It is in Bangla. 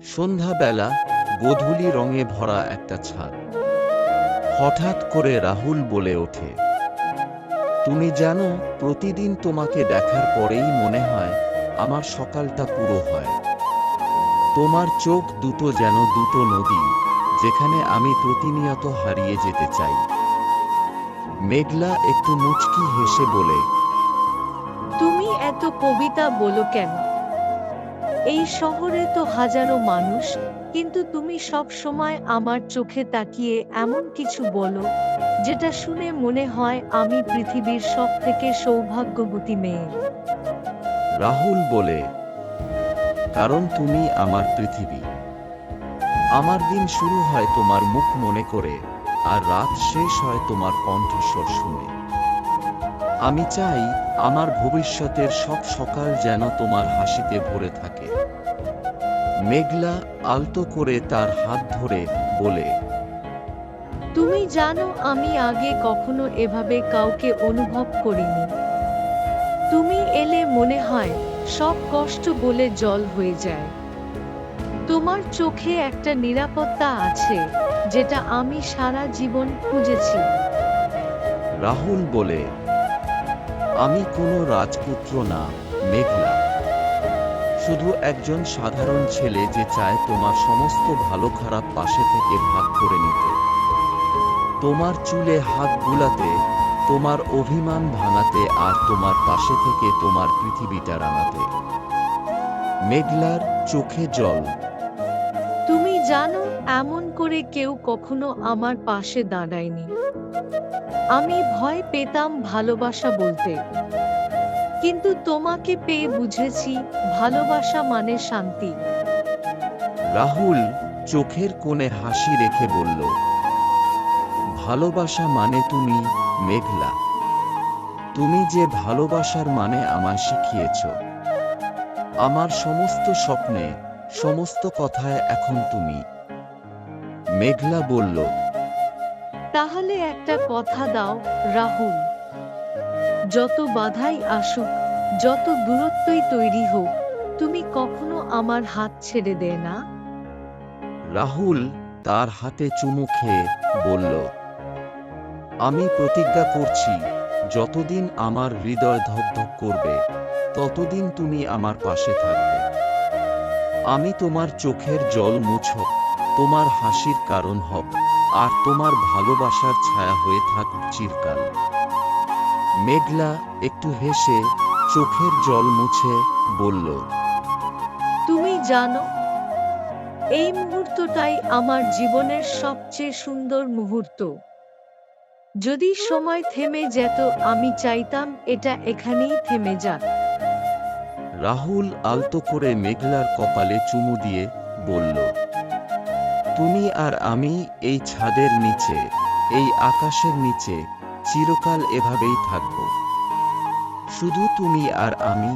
সন্ধ্যাবেলা, গোধূলি রঙে ভরা একটা ছাদ। হঠাৎ করে রাহুল বলে ওঠে, তুমি জানো, প্রতিদিন তোমাকে দেখার পরেই মনে হয় আমার সকালটা পুরো হয়। তোমার চোখ দুটো যেন দুটো নদী, যেখানে আমি প্রতিনিয়ত হারিয়ে যেতে চাই। মেঘলা একটু মুচকি হেসে বলে, তুমি এত কবিতা বলো কেন? এই শহরে তো হাজারো মানুষ, কিন্তু তুমি সব সময় আমার চোখে তাকিয়ে এমন কিছু বলো যেটা শুনে মনে হয় আমি পৃথিবীর সবথেকে সৌভাগ্যবতী মেয়ে। রাহুল বলে, কারণ তুমি আমার পৃথিবী। আমার দিন শুরু হয় তোমার মুখ মনে করে, আর রাত শেষ হয় তোমার কণ্ঠস্বর শুনে। আমি চাই আমার ভবিষ্যতের সব সকাল যেন তোমার হাসিতে ভরে থাকে। মেঘলা আলতো করে তার হাত ধরে বলে, তুমি জানো, আমি আগে কখনো এভাবে কাউকে অনুভব করিনি। তুমি এলে মনে হয় সব কষ্ট গলে জল হয়ে যায়। তোমার চোখে একটা নিরাপত্তা আছে যেটা আমি সারা জীবন খুঁজেছি। রাহুল বলে, আমি কোনো রাজপুত্র না, মেঘলা। শুধু একজন সাধারণ ছেলে যে চায় তোমার সমস্ত ভালো খারাপ পাশে থেকে ভাগ করে নিতে। তোমার চুলে হাত বুলাতে, তোমার অভিমান ভাঙাতে, আর তোমার পাশে থেকে তোমার পৃথিবীটা রাঙাতে। মেঘলার চোখে জল। তুমি জানো, এমন করে কেউ কখনো আমার পাশে দাঁড়ায়নি। আমি ভয় পেতাম ভালোবাসা বলতে, কিন্তু তোমাকে পেয়ে বুঝেছি ভালোবাসা মানে শান্তি। রাহুল চোখের কোণে হাসি রেখে বলল, ভালোবাসা মানে তুমি, মেঘলা। তুমি যে ভালোবাসার মানে আমায় শিখিয়েছ। আমার সমস্ত স্বপ্নে, সমস্ত কথায় এখন তুমি। মেঘলা বলল, তাহলে একটা কথা দাও রাহুল, যত বাধাই আসুক, যত দূরত্বই তৈরি হোক, তুমি কখনো আমার হাত ছেড়ে দে না। রাহুল তার হাতে চুমু খেয়ে বলল, আমি প্রতিজ্ঞা করছি, যতদিন আমার হৃদয় ধকধক করবে, ততদিন তুমি আমার পাশে থাকবে। আমি তোমার চোখের জল মুছব, তোমার হাসির কারণ হব, আর তোমার ভালোবাসার ছায়া হয়ে থাকুক চিরকাল। মেঘলা একটু হেসে চোখের জল মুছে বলল, তুমি জানো, এই মুহূর্তটাই আমার জীবনের সবচেয়ে সুন্দর মুহূর্ত। যদি সময় থেমে যেত, আমি চাইতাম এটা এখানেই থেমে যাক। রাহুল আলতো করে মেঘলার কপালে চুমু দিয়ে বলল, তুমি আর আমি এই ছাদের নিচে, এই আকাশের নিচে চিরকাল এভাবেই থাকব। শুধু তুমি আর আমি।